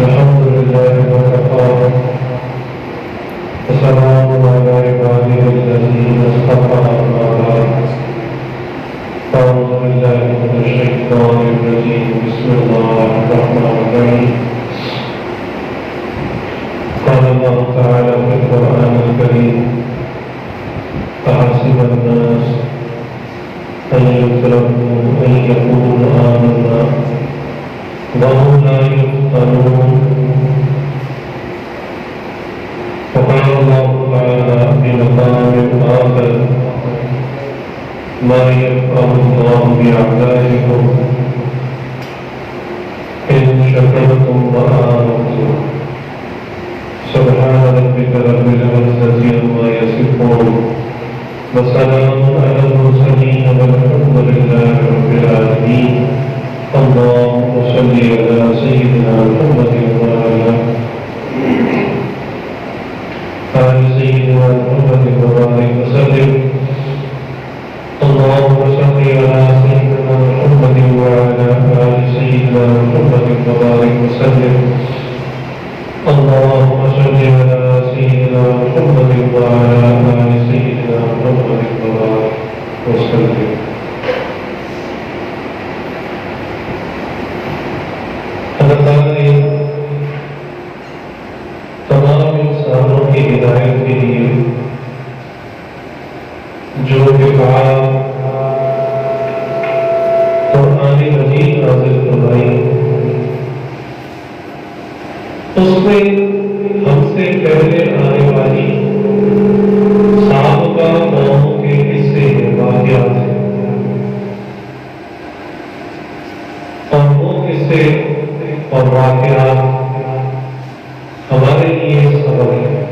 الحمد لله وكفى وسلام على عباده الذين اصطفى أما بعد أعوذ بالله من الشيطان الرجيم بسم الله الرحمن الرحيم قال الله تعالى في القرآن الكريم أحسب الناس أن يتركوا أن يقولوا آمنا وهم لا يفتنون وقال الله تعالى في مقام آخر ما يفعل الله بأعدائكم إن شكرتم وآمنتم سبحان ربك رب العزة عما يصفون وسلام على المرسلين والحمد لله رب العالمين اللهم صل على سيدنا محمد وعلى آل سيدنا محمد وبارك وسلم اللهم صل على سيدنا محمد وعلى آل سيدنا محمد وبارك وسلم اللهم صل على سيدنا محمد وعلى آل سيدنا محمد وبارك وسلم. اللہ تعالیٰ نے تمام انسانوں کی ہدایت کے لیے جو کتاب قرآن مجید نازل فرمائی اس میں ہم سے پہلے آنے والی سابقہ قوموں کے قصے واقعات ہیں اور وہ قصے اور واقعات ہمارے لیے سبق ہے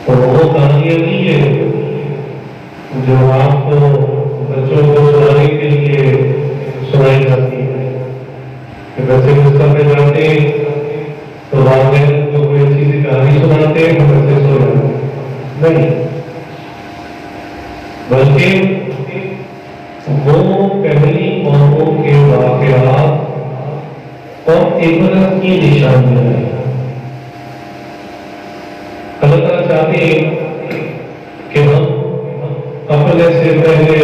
اور وہ کہانیاں نہیں ہیں جو آپ کو بچوں کو سنانے کے لیے سنائی جاتی ہے کہ بچے بستر میں جاتے ہیں تو والدین کو کوئی اچھی سی کہانی سناتے ہیں تو بچے سو جاتے ہیں نہیں، بلکہ وہ پہلی قوموں کے واقعات اور عبرت کی نشانیاں ہیں. اللہ تعالیٰ چاہتے ہیں کہ ہم اپنے سے پہلے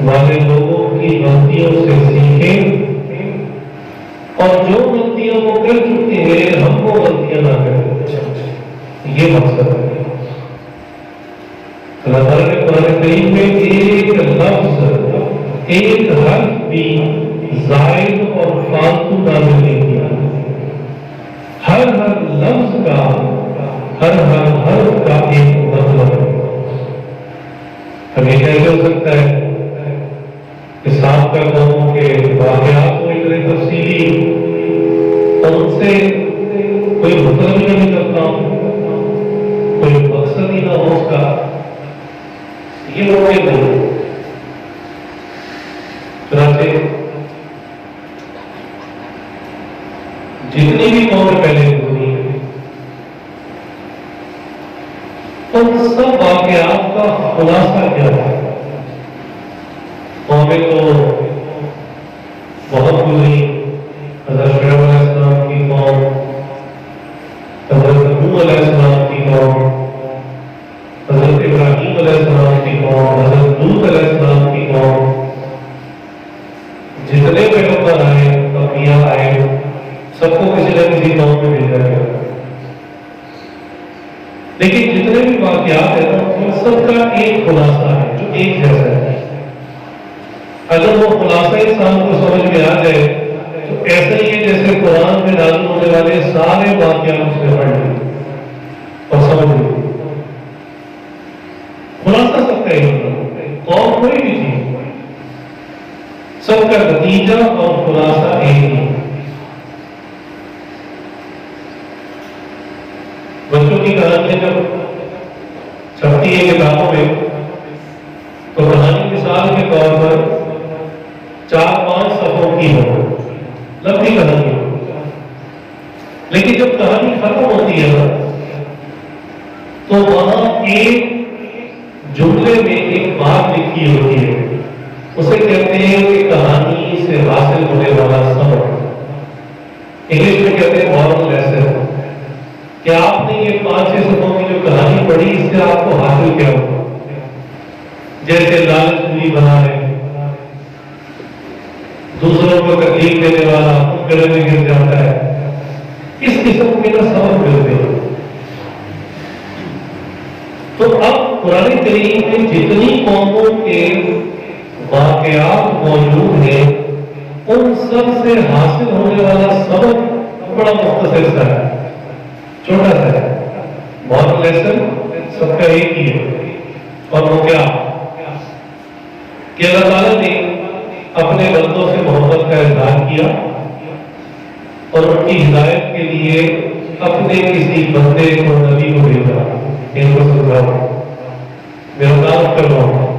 والے لوگوں کی غلطیوں سے سیکھیں اور جو غلطیاں وہ کر چکے ہیں ہم وہ غلطیاں نہ کریں. یہ مقصد ہے. اللہ تعالیٰ نے قرآن کریم میں ایک لفظ ایک حرف بھی زائد اور فالتو نازل نہیں کیا. ہر لفظ کا ہر حرف کا ایک مطلب ہے. ہمیں کیسے ہو سکتا ہے کہ سابقہ قوموں کے واقعات کو اتنے تفصیلی اور ان سے کوئی مطلب ہی نہیں کرتا ہوں، کوئی مقصد ہی نہ ہو اس کا، یہ ممکن نہیں. چنانچہ جتنی بھی قومیں پہلے گزری ہیں ان سب واقعات کا خلاصہ کیا ہے؟ قومیں تو بہت گزری. حضرت شعیب علیہ السلام کی قوم، حضرت نوح علیہ السلام کی قوم، حضرت ابراہیم علیہ السلام کی قوم، حضرت لوط علیہ السلام کی قوم. جتنے پیغمبر آئے، انبیاء آئے، سب کو کسی نہ کسی قوم میں بھیجا گیا. لیکن جتنے بھی واقعات ہیں ان سب کا ایک خلاصہ ہے جو ایک جیسا ہے. اگر وہ خلاصہ انسان کو سمجھ میں آ جائے تو ایسا ہی ہے جیسے قرآن میں نازل ہونے والے سارے واقعات اس میں پڑھ لیں اور سمجھ لیں. خلاصہ سب کا ایک قوم کوئی بھی چیز سب کا نتیجہ اور خلاصہ ایک ہی. بچوں کی کہانیاں جب چھپتی ہے کتابوں میں تو کہانی مثال کے طور پر 4-5 صفحوں کی ہو، لمبی کہانی ہو. لیکن جب کہانی ختم ہوتی ہے تو وہاں ایک جملے میں ایک بات لکھی ہوتی ہے، اسے کہتے ہیں کہ کہانی کہانی سے حاصل ہونے والا سبق، انگلش میں کہتے ہیں مورل لیسن، کہ آپ نے یہ 5-6 صفحوں کی جو کہانی پڑھی اس سے آپ کو حاصل کیا ہوگا؟ جیسے لالچ بری بنا ہے، دوسروں کو تکلیف دینے والا خود گڑے میں گر جاتا ہے، اس قسم کے نا سبق ملتے ہیں۔ تو اب قرآن کریم میں جتنی قوموں کے واقعات موجود ہیں ان سب سے حاصل ہونے والا سبق بڑا مختصر سا ہے، چھوٹا سا ہے۔ مورل لیسن سب کا ایک ہی ہے، اور وہ کیا کہ اللہ تعالیٰ نے اپنے بندوں سے محبت کا اظہار کیا اور ان کی ہدایت کے لیے اپنے کسی بندے کو نبی کو بھیجا، ان کو سمجھاؤ، میرا کام کرواؤ،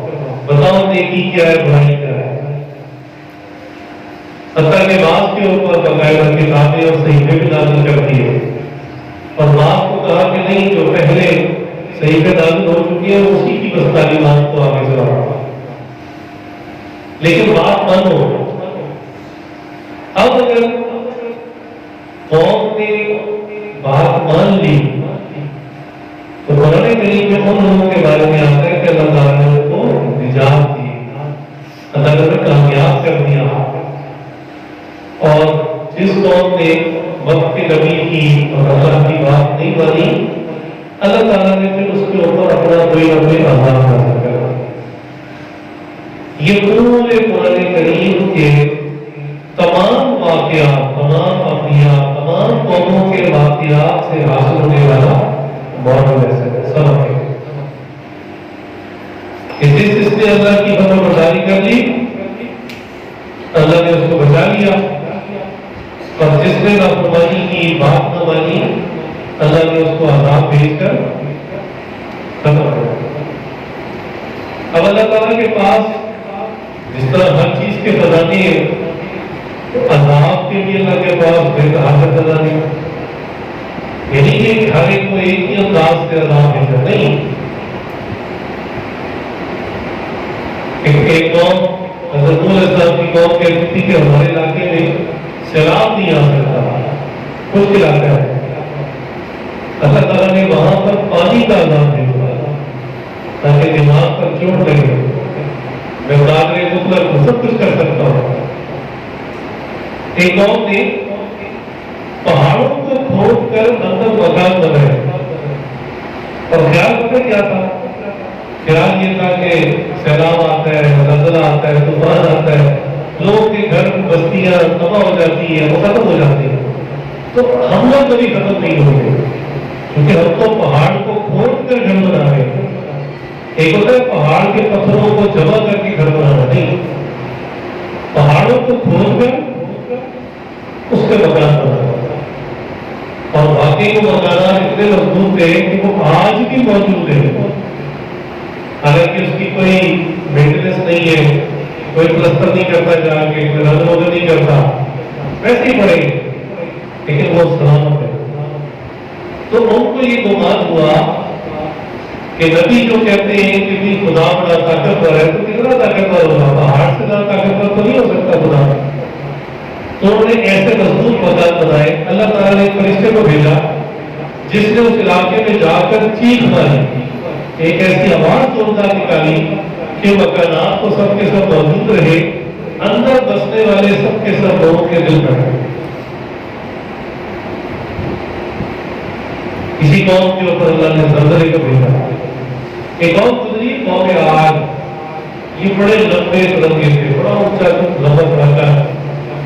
بتاؤ نیکی کیا ہے برائی کیا ہے۔ حتیٰ کہ بعض کے اوپر باقاعدہ کتابیں اور صحیفے بھی نازل کرتی ہے، اور بعض کو کہا کہ نہیں جو پہلے صحیفے نازل ہو چکی ہے اسی کی بس تعلیمات کو آگے چلاؤ، لیکن بات مانو۔ اب اگر قوم نے بات مان لی تو قرآن کریم میں ان لوگوں کے بارے میں آتا ہے کہ اللہ تعالیٰ نے ان کو نجات دی، اللہ نے کامیاب کر دیا، اور جس قوم نے وقت کے نبی کی اور اللہ کی بات نہیں مانی اللہ تعالیٰ نے پھر اس کے اوپر اپنا کوئی نہ کوئی عذاب نازل کر دیا۔ یہ پورے قرآن کریم کے تمام واقعات، تمام انبیاء، تمام قوموں کے واقعات سے حاصل ہونے والا مورل لیسن ہے، سبق ہے۔ جس نے اللہ کی فرمان برداری کر لی اللہ نے اس کو بچا لیا، اور جس نے نافرمانی کی بات نہ مانی اللہ نے اس کو عذاب بھیج کر ختم کر دیا۔ اب اللہ تعالیٰ کے پاس جس طرح ہر چیز کے خزانے عذاب کے بھی اللہ کے پاس بے تحاشا خزانے، یعنی کہ ہر ایک کو ایک ہی انداز سے عذاب بھیجا نہیں۔ ایک قوم حضرت نوح علیہ السلام کی قوم کہتی تھی کہ ہمارے علاقے میں سیلاب نہیں آ سکتا، خشک علاقہ ہے، اللہ تعالیٰ نے وہاں پر پانی کا عذاب بھیجا تاکہ دماغ پر چوٹ لگے، میں قادر مطلق کو سب کچھ کر سکتا ہوں۔ ایک قوم نے پہاڑوں کو کھود کر اندر مکان بنائے، اور خیال پتہ کیا تھا؟ خیال یہ تھا کہ سیلاب آتا ہے، زلزلہ آتا ہے، طوفان آتا ہے، لوگوں کے گھر بستیاں تباہ ہو جاتی ہیں، وہ ختم ہو جاتی ہیں، تو ہم لوگ کبھی ختم نہیں ہوں گے، کیونکہ ہم تو پہاڑ کو کھود کر گھر بنا رہے ہیں۔ ایک ہوتا ہے پہاڑ کے پتھروں کو جمع کر کے گھر بنانا، نہیں، پہاڑوں کو کھود کر اس کے مکان بنانا، اور واقعی وہ مکانات اتنے مضبوط تھے کہ وہ آج بھی موجود ہیں، حالانکہ اس کی کوئی مینٹیننس نہیں ہے، کوئی پلستر نہیں کرتا جا کے، کوئی رنگ روگن نہیں کرتا، ویسے ہی پڑے گے، لیکن وہ سلامت ہے۔ تو ان کو یہ گمان ہوا کہ نبی جو کہتے ہیں کہ بھی خدا بڑا طاقتور ہے تو کتنا طاقتور ہوگا، پہاڑ سے زیادہ طاقتور تو نہیں ہو سکتا خدا۔ تو انہوں نے ایسے مضبوط مکان بنائے، اللہ تعالیٰ نے ایک فرشتے کو بھیجا جس نے اس علاقے میں جا کر چیخ ماری، ایک ایسی آواز زوردار نکالی کہ مکانات تو سب کے سب موجود رہے، اندر بسنے والے سب کے سب لوگوں کے دل بیٹھ گئے۔ کسی قوم کے اوپر اللہ نے زلزلے کو بھیجا، ایک قوم گزری، قوم عاد، یہ بڑے لمبے ترنگے تھے، بڑا اونچا لمبا ترنگا،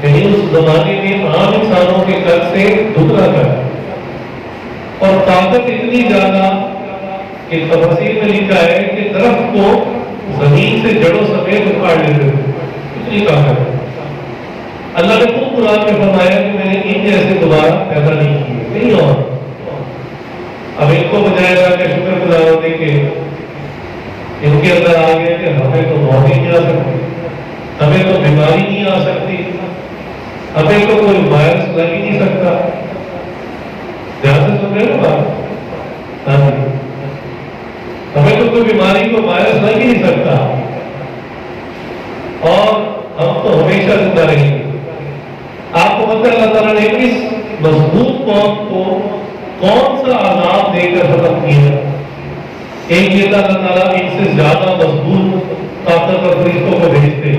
یعنی اس زمانے میں عام انسانوں کے قد سے دگنا تھا، اور طاقت اتنی زیادہ کہ تفسیر میں لکھا ہے کہ درخت کو زمین سے جڑوں سمیت اکھاڑ لیتے تھے، اتنی طاقت ہے۔ اللہ نے خود قرآن میں فرمایا کہ میں نے ان جیسے دوبارہ پیدا نہیں کیے، نہیں اور اب ان کو بجائے گا کہ شکر گزار ہونے کے ان کے اندر آ گیا کہ ہمیں تو موت ہی نہیں آ سکتی، ہمیں تو بیماری نہیں آ سکتی، ہمیں تو کوئی وائرس لگ ہی نہیں سکتا۔ دھیان سے سن رہے ہیں بات؟ ہاں جی، ہمیں تو کوئی بیماری کو وائرس لگ ہی نہیں سکتا، اور ہم تو ہمیشہ زندہ قوم کو کون سا عذاب دے کر ختم کیا؟ ایک یہ تھا اللہ تعالیٰ ان سے زیادہ مضبوط طاقتور فرشتوں کو بھیجتے،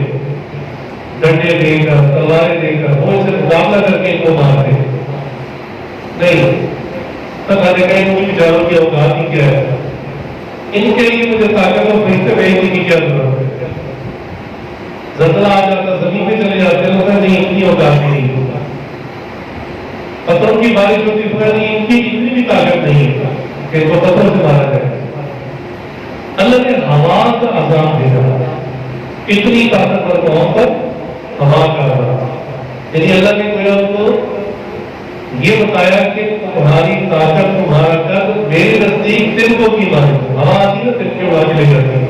ڈنڈے دے کر، تلواریں دے کر، وہ ان سے مقابلہ کر کے ان کو مارتے. نہیں، تب نے کہا ان کی بیچاروں کی اوقات ہی کیا ہے، ان کے لیے مجھے طاقتور فرشتے بھیجنے کی کیا ضرورت ہے؟ زلزلہ آ جاتا، زمین پہ چلے جاتے، لوگ نہیں ان کی اوقات نہیں، پتھروں کی بارش ہوتی ہے، نہیں ان کی اتنی بھی طاقت نہیں ہے کہ ان کو پتھر سے مارا جائے. اللہ نے ہوا کا عذاب بھیجا، اتنی طاقتور قوم پر ہوا کا عذاب. یعنی اللہ نے کوئی ان کو یہ بتایا کہ تمہاری طاقت، تمہارا قد میرے نزدیک تنکوں کی مانے، ہوا آتی ہے تنکے اڑا کے لے جاتی ہے.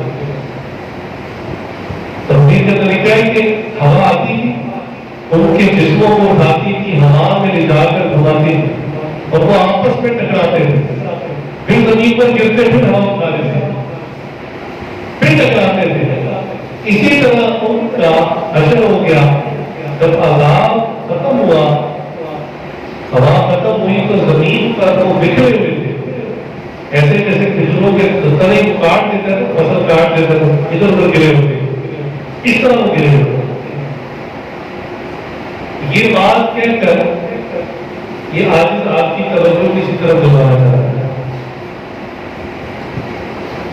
تفسیر کا طریقہ ہے کہ ہوا آتی تھی، ان کے جسموں کو اٹھاتی تھی، ہوا میں لے جا کر گھماتی تھی اور وہ آپس میں ٹکراتے تھے، پھر زمین پر گرتے، پھر ہوا اٹھا لیتے، پھر ٹکراتے تھے. اسی طرح ان کا حشر ہو گیا. جب عذاب ختم ہوا، ہوا ختم ہوئی تو زمین پر وہ بکھرے ہوئے تھے، ایسے جیسے کھجوروں کے تنے کو کاٹ دیتے تھے، فصل کاٹ دیتے تھے، ادھر ادھر گرے ہوتے، اس طرح وہ گرے ہوتے. یہ بات کہہ کر یہ عاجز آپ کی توجہ کسی طرف دلانا چاہتا ہے،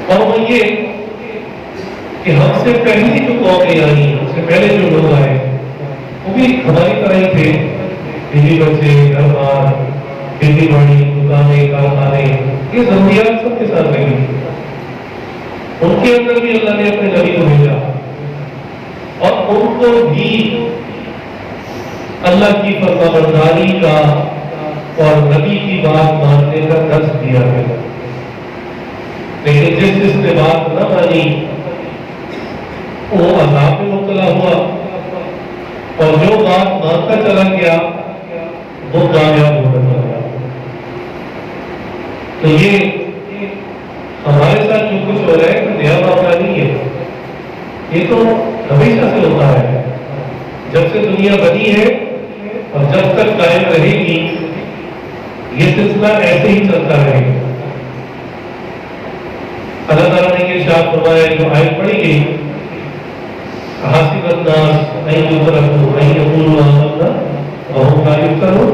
اور وہ یہ کہ ہم سے پہلی جو قومیں آئی، ہم سے پہلے جو لوگ آئے، وہ بھی ہماری طرح ہی تھے، بیوی بچے، گھر بار، کھیتی باڑی، دکانیں، کارخانے، یہ ضروریات سب کے ساتھ لگی. ان کے اندر بھی اللہ نے اپنے نبی کو بھیجا اور ان کو بھی اللہ کی فرمانبرداری کا اور نبی کی بات ماننے کا درس دیا گیا. لیکن جس نے بات نہ مانی وہ عذاب میں مبتلا ہوا، اور جو بات مانتا چلا گیا وہ کامیاب ہوتا چلا گیا. تو یہ ہمارے ساتھ جو کچھ ہو رہا ہے تو نیا معاملہ نہیں ہے، یہ تو ہمیشہ سے ہوتا ہے. جب سے دنیا بنی ہے اور جب تک قائم رہے گی یہ سلسلہ ایسے ہی چلتا رہے گا. اللہ تعالیٰ نے یہ ارشاد فرمایا، جو آیت پڑھی گئی، حاسب الناس ان یترکوا ان یقولوا آمنا وهم لا یفتنون،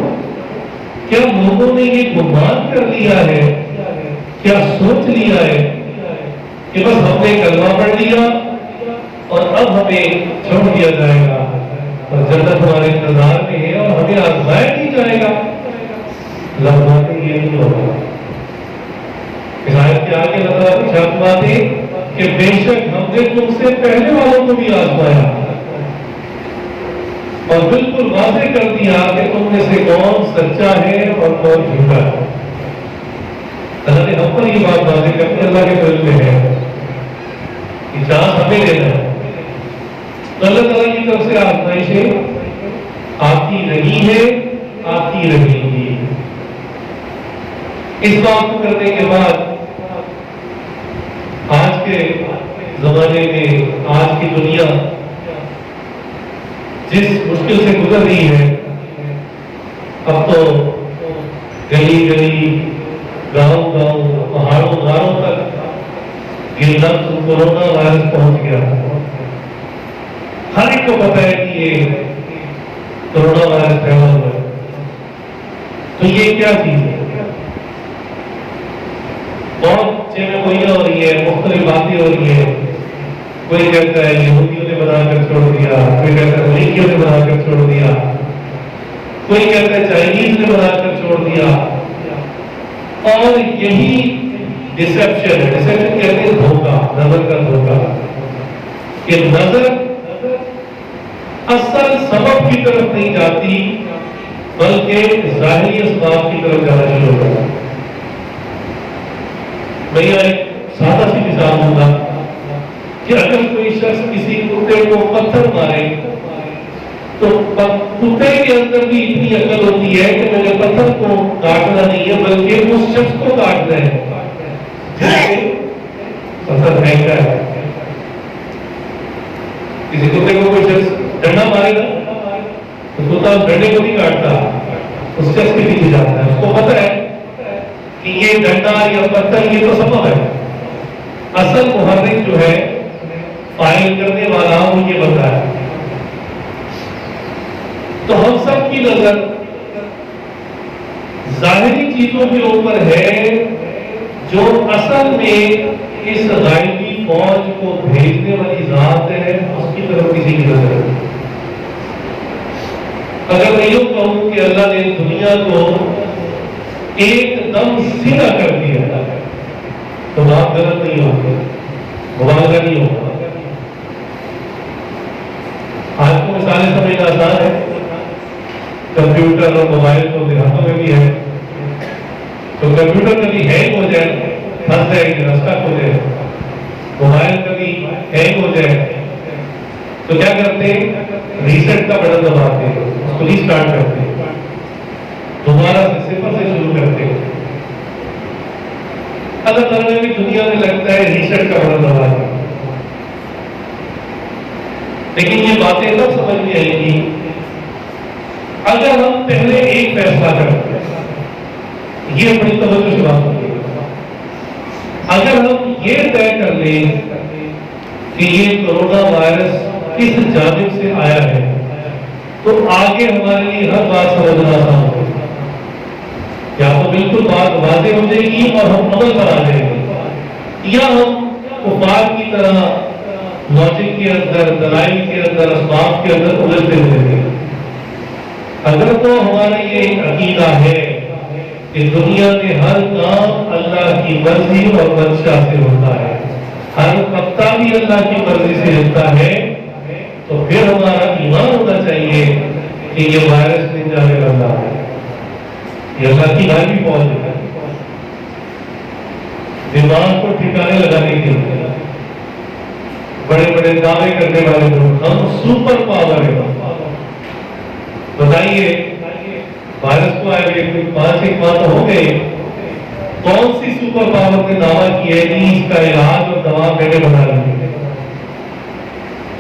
کیا لوگوں نے یہ گمان کر لیا ہے، کیا سوچ لیا ہے کہ بس ہم نے کلمہ پڑھ لیا اور اب ہمیں چھوڑ دیا جائے گا اور جنت ہمارے انتظار میں ہے اور ہمیں آزمایا نہیں جائے گا؟ لفظ یہ نہیں ہوگا. اس آیت کے آگے اللہ تعالیٰ کی شرط بات ہے کہ بے شک ہم نے تم سے پہلے والوں کو بھی آزمایا اور بالکل واضح کر دیا کہ تم میں سے کون سچا ہے اور کون جھوٹا ہے. اللہ نے ہم پر یہ بات واضح کر کے اللہ کے دل میں ہے کہ چانس ہمیں دینا ہے. تو اللہ تعالیٰ کی طرف سے آزمائشیں آتی رہی ہے، آتی رہی گی. اس بات کو کرنے کے بعد آج کے زمانے میں آج کی دنیا جس مشکل سے گزر رہی ہے، اب تو گلی گلی، گاؤں گاؤں، پہاڑوں غاروں تک یہ لفظ کورونا وائرس پہنچ گیا. ہر ایک کو پتا ہے کہ یہ کورونا وائرس پھیلا ہوا ہے. تو یہ کیا چیز ہے؟ بہت چیزیں گوئیاں ہو رہی ہے، مختلف باتیں ہو رہی ہے. کوئی کہتا ہے یہودیوں نے بنا کر چھوڑ دیا، کوئی کہتا ہے امریکیوں نے بنا کر چھوڑ دیا، کوئی کہتا ہے چائنیز نے بنا کر چھوڑ دیا. اور یہی ڈسیپشن ہے. ڈسیپشن کہتے ہیں دھوکہ، نظر کا دھوکہ. کہ نظر اصل سبب کی طرف نہیں جاتی بلکہ ظاہری اسباب کی طرف جانا شروع ہو جاتا. میں ایک سادہ سی مثال دوں گا کہ اگر کوئی شخص کسی کتے کو پتھر مارے تو کتے کے اندر بھی اتنی عقل ہوتی ہے کہ مجھے پتھر کو کاٹنا نہیں ہے بلکہ اس شخص کو کاٹنا ہے جس سے پتھر پھینکا ہے. کسی کتے کو کوئی شخص ڈنڈا مارے گا تو کتا اس ڈنڈے کو نہیں کاٹتا، اس شخص کے پیچھے جاتا ہے، کو پتہ ہے کہ یہ ڈنڈا یا پتھر یہ تو سبب ہے، اصل محرک جو ہے فائل کرنے والا وہ یہ بنتا ہے. تو ہم سب کی نظر ظاہری چیزوں کے اوپر ہے، جو اصل میں اس غائبی فوج کو بھیجنے والی ذات ہے اس کی طرف کسی کی نظر ہے. اگر میں یوں کہوں کہ اللہ نے دنیا کو ایک دم سیدھا کر دیا تو بات غلط نہیں ہوگی، مبالغہ نہیں ہوگا. آج کو مثالیں سمجھنا آسان ہے، کمپیوٹر اور موبائل تو دیہاتوں میں بھی ہے. تو کمپیوٹر کبھی ہینگ ہو جائے، پھنس جائے گی، رستہ کھو جائے. موبائل کبھی ہینگ ہو جائے تو کیا کرتے ہیں؟ ریسیٹ کا بٹن دباتے ہیں، اس کو ریسٹارٹ کرتے ہیں، دوبارہ سے صفر سے شروع کرتے ہیں. اللہ تعالیٰ نے بھی دنیا میں لگتا ہے ریسیٹ کا بٹن دبا دیا. لیکن یہ باتیں تب سمجھ میں آئیں گی اگر ہم پہلے ایک فیصلہ کرتے ہیں. یہ بڑی توجہ سے بات ہوتی ہے. اگر ہم یہ طے کر لیں کہ یہ کرونا وائرس کس جانب سے آیا ہے تو آگے ہمارے لیے ہر بات سمجھنا آسان ہوگی. یا تو بالکل بات واضح ہو جائے گی اور ہم عمل پر آ جائیں گے، یا ہم کفار کی طرح لاجک کے اندر، دلائل کے اندر، اسباب کے اندر الجھتے رہیں گے. اگر تو ہمارا یہ عقیدہ ہے کہ دنیا میں ہر کام اللہ کی مرضی اور منشا سے ہوتا ہے، ہر پتا بھی اللہ کی مرضی سے ہوتا ہے، تو پھر ہمارا ایمان ہونا چاہیے کہ یہ وائرس نہیں جانے والا ہے، یہ اللہ کی غائبی فوج ہے. دماغ کو ٹھکانے لگانے کے لیے بڑے بڑے دعوے کرنے والے لوگ ہم سپر پاور ہیں. بتائیے وائرس کو آئے ہوئے 5-1 ماہ تو ہو گئے، کون سی سپر پاور نے دعویٰ کیا ہے کہ اس کا علاج اور دوا میں نے بنا لی ہے؟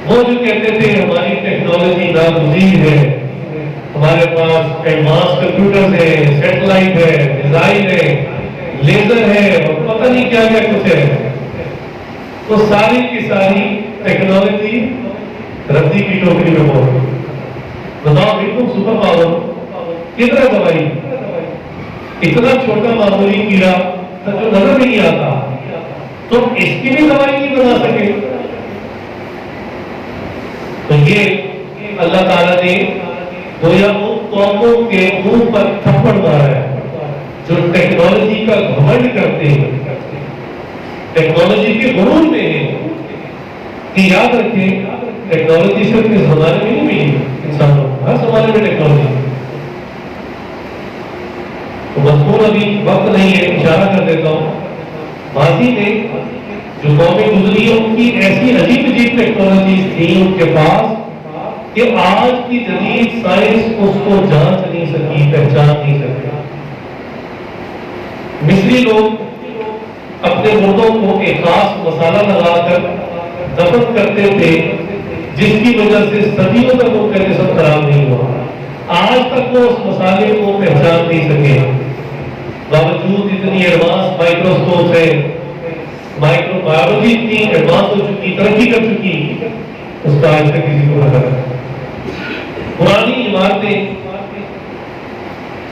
وہ جو کہتے تھے ہماری ٹیکنالوجی ناگزیر ہے، ہمارے پاس ایڈوانس کمپیوٹر ہے، سیٹلائٹ ہے، میزائل ہے، لیزر ہے اور پتہ نہیں کیا کیا کچھ ہے، تو ساری کی ساری ٹیکنالوجی ردی کی ٹوکری میں پہنچ. بتاؤ بالکل سپر پاور کتنا دوائی، اتنا چھوٹا معمولی کیڑا جو نظر نہیں آتا تو اس کی بھی دوائی نہیں بنا سکے. تو یہ اللہ تعالیٰ نے گویا ان قوموں کے منہ پر تھپڑ مارا ہے جو ٹیکنالوجی کا گھمنڈ کرتے ہیں، ٹیکنالوجی کے غرور میں ہیں. کہ یاد رکھیں ٹیکنالوجی صرف اس زمانے میں نہیں ملی، انسانوں ہر زمانے میں ٹیکنالوجی. تو مذکور ابھی وقت نہیں ہے، اشارہ کر دیتا ہوں. ماضی میں جو قومیں گزری ان کی ایسی عجیب عجیب ٹیکنالوجیز تھی ان کے پاس کہ آج کی جدید سائنس اس کو جانچ نہیں سکی، پہچان نہیں سکی. مصری لوگ اپنے مردوں کو ایک خاص مسالہ لگا کر دفن کرتے تھے جس کی وجہ سے صدیوں تک ان کا جسم خراب نہیں ہوا. آج تک وہ اس مسالے کو پہچان نہیں سکے، باوجود اتنی ایڈوانس مائکروسکوپ ہے، مائکرو بایولوجی اتنی ایڈوانس ہو چکی، ترقی کر چکی، اس کا آج تک کسی کو پتہ نہیں. پرانی عمارتیں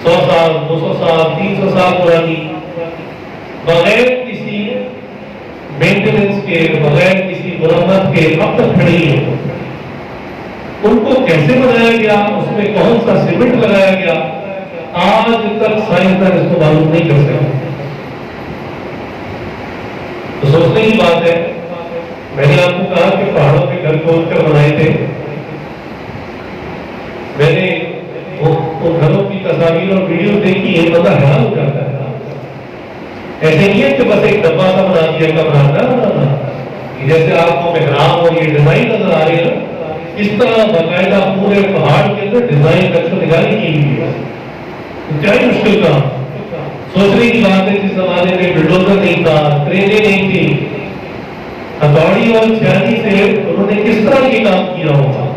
100 سال 200 سال 300 سال پرانی بغیر کسی مینٹیننس کے، بغیر کسی مرمت کے اب تک کھڑی ہے. ان کو کیسے بنایا گیا، اس میں کون سا سیمنٹ لگایا گیا، آج تک سائنسدان اس کو معلوم نہیں کر سکے. تو سوچنے کی بات ہے. میں نے آپ کو کہا کہ پہاڑوں کے گھر کھود کر بنائے تھے. میں نے ان گھروں کی تصاویر اور ویڈیو دیکھی ہے، بندہ حیران ہو جاتا ہے. ایسے نہیں ہے کہ بس ایک ڈبہ سا بنا دیا کمرہ بنانا، جیسے آپ کو محراب اور یہ ڈیزائن نظر آ رہی ہے نا، اس طرح باقاعدہ پورے پہاڑ کے اندر ڈیزائن نقش و نگاری کی ہوئی ہے. کیا ہی مشکل کام. سوچنے کی بات ہے جس زمانے میں بلڈوزر نہیں تھا، ٹرینیں نہیں تھی، ہتھوڑی اور چھیانی سے انہوں نے کس طرح یہ کام کیا ہوگا.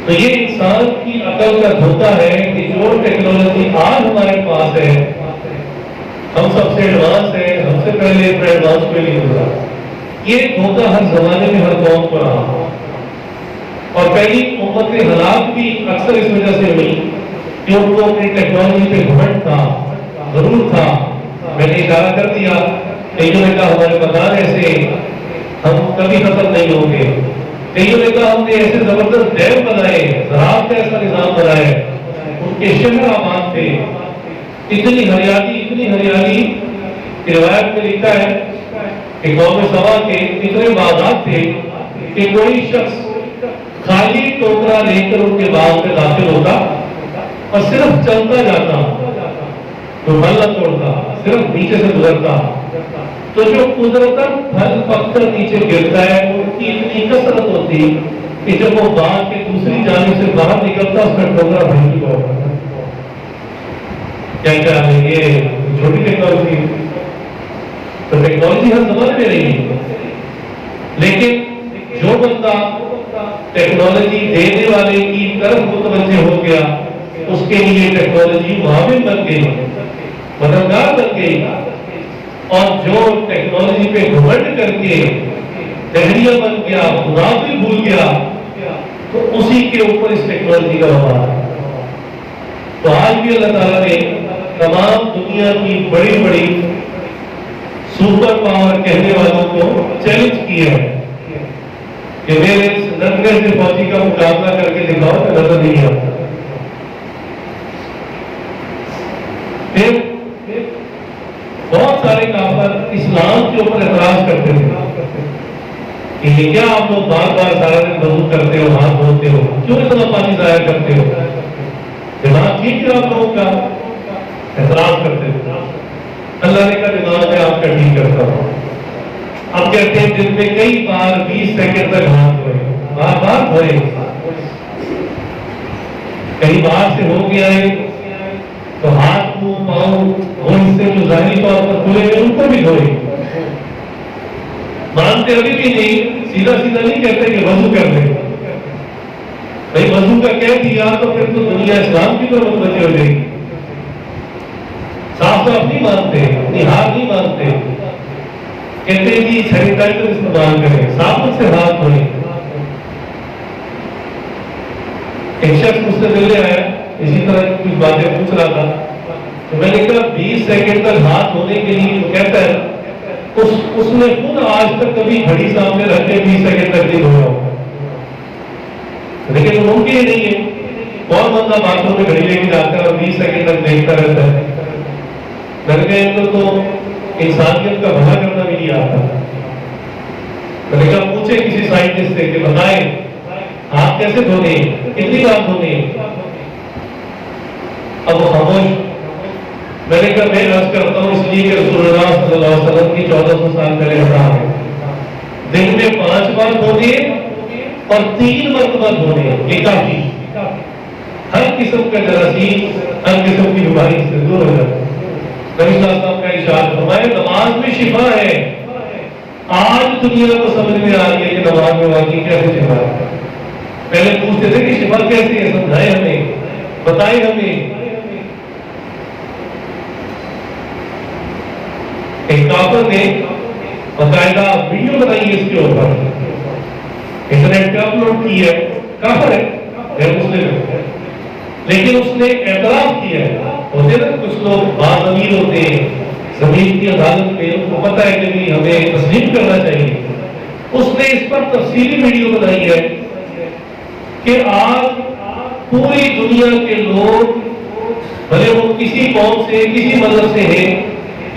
تو یہ انسان کی عقل کا دھوکہ ہے کہ جو ٹیکنالوجی آج ہمارے پاس ہے، ہم سب سے ایڈوانس ہے، ہم سے پہلے اتنا ایڈوانس کوئی نہیں ہوگا. یہ دھوکہ ہر زمانے میں ہر قوم کو رہا. اور پہلی امت ہلاک بھی اکثر اس وجہ سے ہوئی کہ ان کو اپنی ٹیکنالوجی پہ گھمنڈ تھا، ضرور تھا. میں نے اشارہ کر دیا، کئیوں نے کہا ہمارے مکان ایسے ہم کبھی ختم نہیں ہوں گے. کئیوں نے کہا ہم نے ایسے زبردست ڈیم بنائے، زراعت کا ایسا نظام بنائے، ان کے شہر آباد تھے، اتنی ہریالی کہ روایت میں لکھا ہے کہ قوم سبا کے اتنے باغات تھے کہ کوئی شخص خالی ٹوکرا لے کر ان کے باغ میں داخل ہوتا اور صرف چلتا جاتا، تو پھل نہ توڑتا، صرف نیچے سے گزرتا. تو جو قدرتاً پھل پک کر نیچے گرتا ہے ان کی اتنی کثرت ہوتی کہ جب وہ باغ کے دوسری جانب سے باہر نکلتا اس کا ٹوکرا بھر چکا ہوتا. کیا یہ چھوٹی ٹیکنالوجی؟ تو ٹیکنالوجی ہر زمانے میں رہی ہے، لیکن جو بندہ ٹیکنالوجی دینے والے کی طرف متوجہ ہو گیا اس کے لیے ٹیکنالوجی معاون بن گئی، مددگار بن گئی. اور جو ٹیکنالوجی پہ گھمنڈ کر کے دہریہ بن گیا، خدا بھی بھول گیا، تو اسی کے اوپر اس ٹیکنالوجی کا وبال ہے. تو آج بھی اللہ تعالیٰ نے تمام دنیا کی بڑی بڑی سپر پاور کہنے والوں کو چیلنج کیا ہے کہ میرے ننگے سے فوجی کا مقابلہ کر کے دکھاؤ کہ نظر نہیں آتا. پھر بہت سارے کافر اسلام کے اوپر اعتراض کرتے تھے کہ یہ کیا آپ لوگ بار بار سارا دن وضو کرتے ہو، ہاتھ دھوتے ہو، کیوں اتنا پانی ضائع کرتے ہو؟ دماغ ٹھیک ہے آپ لوگوں کا؟ اعتراض کرتے تھے. اللہ نے کہا دماغ میں آپ کا ٹھیک کرتا ہوں. اب کہتے ہیں دن میں کئی بار 20 سیکنڈ تک ہاتھ دھوئے، بار بار دھوئے. کئی بار سے ہو گیا ہے تو ہاتھ منہ پاؤں وہ حصے جو ظاہری طور پر کھلے ہیں ان کو بھی دھوئے. مانتے ابھی بھی نہیں، سیدھا نہیں کہتے کہ وضو کر لیں. بھائی وضو کا کہہ دیا تو پھر تو دنیا اسلام کی طرف متوجہ ہو جائے گی. صاف نہیں مانتے، اپنی ہاتھ نہیں مانتے، کہتے ہیں کہ سینیٹائزر استعمال کریں، صاف سے ہاتھ دھوئیں. ایک شخص مجھ سے ملنے آیا، اسی طرح کچھ باتیں پوچھ رہا تھا، تو میں نے کہا 20 سیکنڈ تک ہاتھ دھونے کے لیے جو کہتا ہے اس نے خود آج تک کبھی گھڑی سامنے رکھ کے 20 سیکنڈ تک نہیں دھویا ہوگا. لیکن وہ ممکن ہی نہیں ہے. کون بندہ باتھ روم میں گھڑی لے کے جاتا ہے اور 20 سیکنڈ تک دیکھتا رہتا ہے؟ لڑکے ان کو تو انسانیت کا بھلا کرنا بھی نہیں آتا. میں نے کہا پوچھے کسی سائنٹسٹ سے کہ بتائیں ہاتھ کیسے دھونے، کتنی بار دھونے؟ اب وہ خاموش. میں نے کہا میں عرض کرتا ہوں اس لیے کہ رسول اللہ صلی اللہ علیہ وسلم کی 1400 سال پہلے حرام ہے. دن میں 5 بار دھونے اور 3 مرتبہ دھونے، یہ کافی. ہر قسم کا جراثیم، ہر قسم کی بیماری سے دور ہو جاتا ہے. نبی صلی اللہ علیہ وسلم کا ارشاد فرمایا نماز میں شفا ہے. آج دنیا کو سمجھ میں آ رہی ہے کہ نماز میں واقعی کیسے شفا ہے. پہلے پوچھتے تھے کہ شفا کیسی ہے، سمجھائیں ہمیں، بتائیں ہمیں. ایک کافر نے باقاعدہ ویڈیو بنائی ہے اس کے اوپر، انٹرنیٹ پہ اپلوڈ کی ہے. کافر ہے، غیر مسلم ہے، لیکن اس نے اعتراف کیا ہے. ہوتے نا کچھ لوگ بعض امیر ہوتے ہیں زمین کی عدالت میں، ان کو پتہ ہے کہ ہمیں تسلیم کرنا چاہیے. اس نے اس پر تفصیلی ویڈیو بنائی ہے کہ آج پوری دنیا کے لوگ بھلے وہ کسی قوم سے کسی مذہب سے ہیں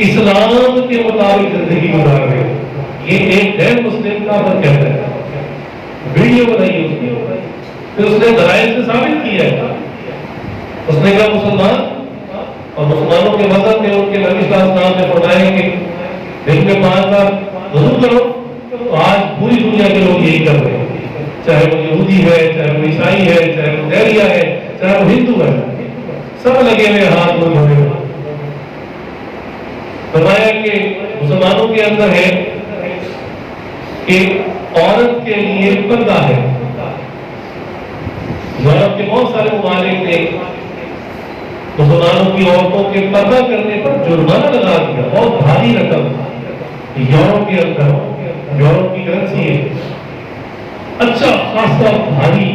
اسلام کے مطابق زندگی گزار رہے ہیں. یہ ایک غیر مسلم کافر کہتا ہے. ویڈیو بنائی ہے اس کی، پھر اس نے دلائل سے ثابت کیا ہے. اس نے کہا مسلمان اور مسلمانوں کے مذہب میں ان کے نبی صلی اللہ علیہ وسلم نے فرمایا کہ دن میں 5 بار وضو کرو. تو آج پوری دنیا کے لوگ یہی کر رہے ہیں، چاہے وہ یہودی ہے، چاہے وہ عیسائی ہے، چاہے وہ دہریہ ہے، چاہے وہ ہندو ہے، سب لگے ہوئے ہاتھ دھونے میں. فرمایا کہ مسلمانوں کے اندر ہے کہ عورت کے لیے پردہ ہے، یورپ کے بہت سارے ممالک نے مسلمانوں کی عورتوں کے پردہ کرنے پر جرمانہ لگا دیا، بہت بھاری رقم یورپ کے اندر، یورپ کی کرنسی ہے، اچھا خاصا بھاری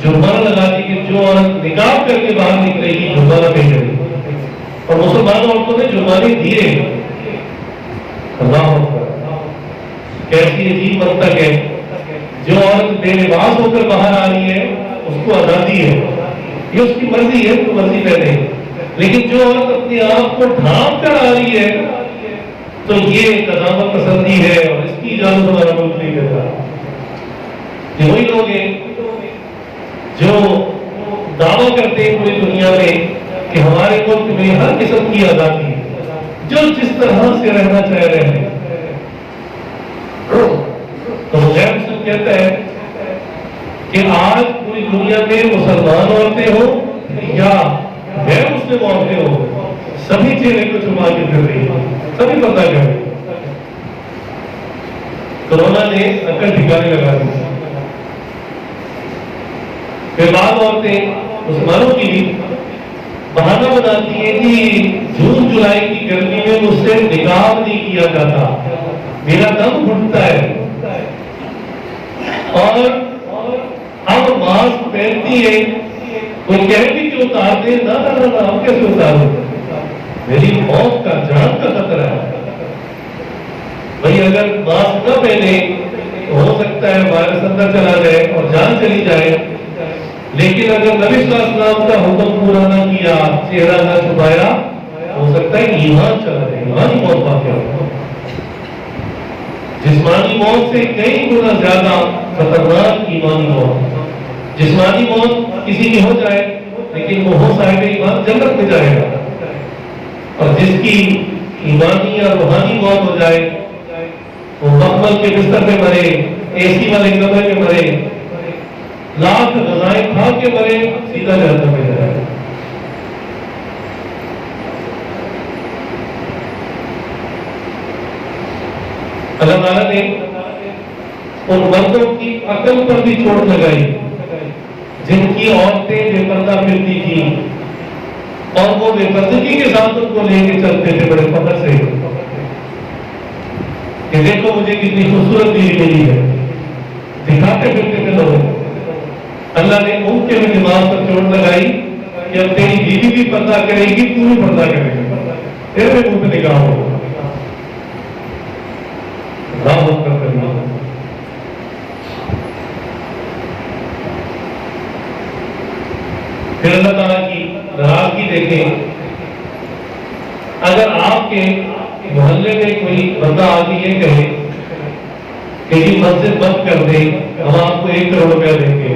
جرمانہ لگا دی کہ جو عورت نقاب کر کے باہر نکلے گی جرمانہ پے کرے گی، اور مسلمان عورتوں نے جرمانے دیے۔ اللہ اکبر، کیسی عجیب منطق ہے، جو عورت بے لباس ہو کر باہر آ رہی ہے اس کو آزادی ہے، یہ اس کی مرضی ہے، تو مرضی پہنے، لیکن جو عورت اپنے آپ کو ڈھانپ کر آ رہی ہے تو یہ قدامت پسندی ہے، اور اس کی اجازت ہمارا ملک نہیں دیتا۔ یہ وہی لوگ ہیں جو دعویٰ کرتے ہیں پوری دنیا میں کہ ہمارے ملک میں ہر قسم کی آزادی ہے، جو جس طرح سے رہنا چاہ رہے ہیں۔ تو غیر مسلم کہتا ہے کہ آج پوری دنیا میں مسلمان عورتیں ہوں یا غیر مسلم عورتیں ہوں، سبھی چہرے کو چھپا کے پھر رہی ہیں، سبھی پتہ کر رہی ہیں۔ کورونا نے عقل ٹھکانے لگا دی۔ پھر بعض عورتیں مسلمانوں کی بھی بہانہ بناتی ہیں کہ جون جولائی کی گرمی میں مجھ سے نقاب نہیں کیا جاتا، میرا دم گھٹتا ہے، اور اب ماسک پہنتی ہے، کوئی کہہ بھی کہ اتار دے، نہ ہم کیسے اتار دیں، میری موت کا، جان کا خطرہ ہے۔ بھائی اگر ماسک نہ پہنے تو ہو سکتا ہے وائرس اندر چلا جائے اور جان چلی جائے، لیکن اگر نبی صلی اللہ علیہ وسلم کا حکم پورا نہ کیا، چہرہ نہ چھپایا، ہو سکتا ہے ایمان چلا جائے، ایمانی موت واقع ہو۔ جسمانی موت سے کئی گنا زیادہ خطرناک ایمانی موت۔ جسمانی موت کسی کی ہو جائے لیکن وہ ہو صاحب ایمان جنت میں جائے گا، اور جس کی ایمانی یا روحانی موت ہو جائے وہ مخمل کے بستر پہ مرے، اے سی والے کمرے میں مرے، لاکھ غذائیں کھا کے مرے، سیدھا جہنم میں جائے گا۔ اللہ تعالیٰ نے ان مردوں کی عقل پر بھی چوٹ لگائی جن کی عورتیں بے پردہ پھرتی تھیں، اور وہ بے پردگی کے ساتھ ان کو لے کے چلتے تھے بڑے فخر سے کہ دیکھو مجھے کتنی خوبصورت بیوی ملی ہے، دکھاتے پھرتے تھے لوگ۔ اللہ نے ان کے بھی دماغ پر چوٹ لگائی کہ اب تیری بیوی بھی پردہ کرے گی، تو بھی پردہ کرے گی، تیرے منہ پہ نگاہ ہوگا۔ پھر اللہ تعالیٰ کی ناراضگی دیکھیں، اگر آپ کے محلے میں کوئی بندہ آگے یہ کہے کہ یہ مسجد بند کر دے، ہم آپ کو 1 کروڑ روپیہ دیں گے،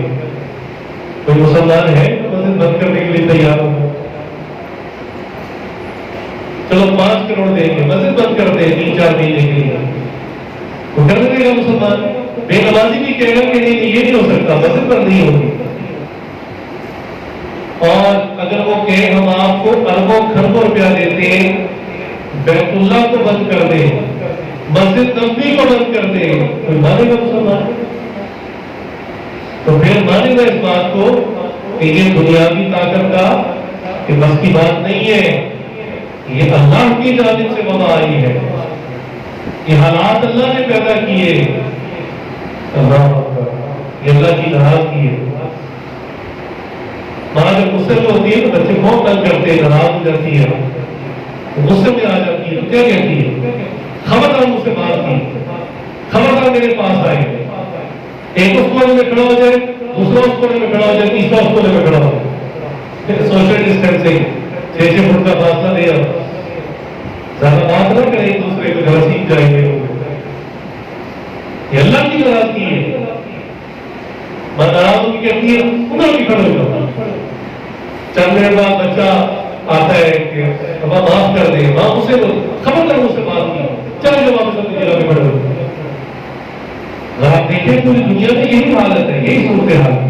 کوئی مسلمان ہے مسجد بند کرنے کے لیے تیار ہو؟ چلو 5 کروڑ دیں گے، مسجد بند کر دیں 3-4 مہینے کے لیے، وہ کر دے گا مسلمان؟ بے نمازی بھی کہے گا کہ نہیں یہ نہیں ہو سکتا، مسجد بند نہیں ہوگی۔ اور اگر وہ کہے ہم آپ کو اربوں کھربوں روپیہ دیتے ہیں، بیت اللہ کو بند کر دیں، مسجد نبوی کو بند کر دیں، کوئی مانے گا مسلمان؟ تو پھر مانے گا اس بات کو کہ یہ دنیاوی طاقت کا کہ بس کی بات نہیں ہے، یہ اللہ کی جانب سے وبا آئی ہے، یہ حالات اللہ نے پیدا کیے، یہ اللہ کی ناراضگی ہے۔ ماں جب غصے میں ہوتی ہے تو بچے بہت تنگ کرتے ہیں، ناراض ہو جاتی ہے، غصے میں آ جاتی ہے تو کیا کہتی ہے؟ خبردار مجھ سے بات کی، خبردار میرے پاس آئے، ایک اس کونے میں کھڑا ہو جائے، دوسرا اس کونے میں کھڑا ہو جائے، تیسرا اس کونے میں کھڑا ہو جائے، سوشل ڈسٹینسنگ 6 فٹ کا فاصلہ دیا، زیادہ بات نہ کریں، ایک دوسرے کو ذرا سیکھ جائیں گے۔ یہ اللہ کی ناراضگی ہے۔ ماں ناراض ہوگی کہتی ہے انہوں کی کھڑے ہو جاؤ، چند دیر بعد بچہ آتا ہے کہ ابا معاف کر دے، ماں اسے خبردار مجھ سے بات کی، چلے جو واپس اپنی جگہ پہ کھڑے ہو۔ آپ دیکھیں پوری دنیا میں یہی حالت ہے، یہی صورتحال ہے۔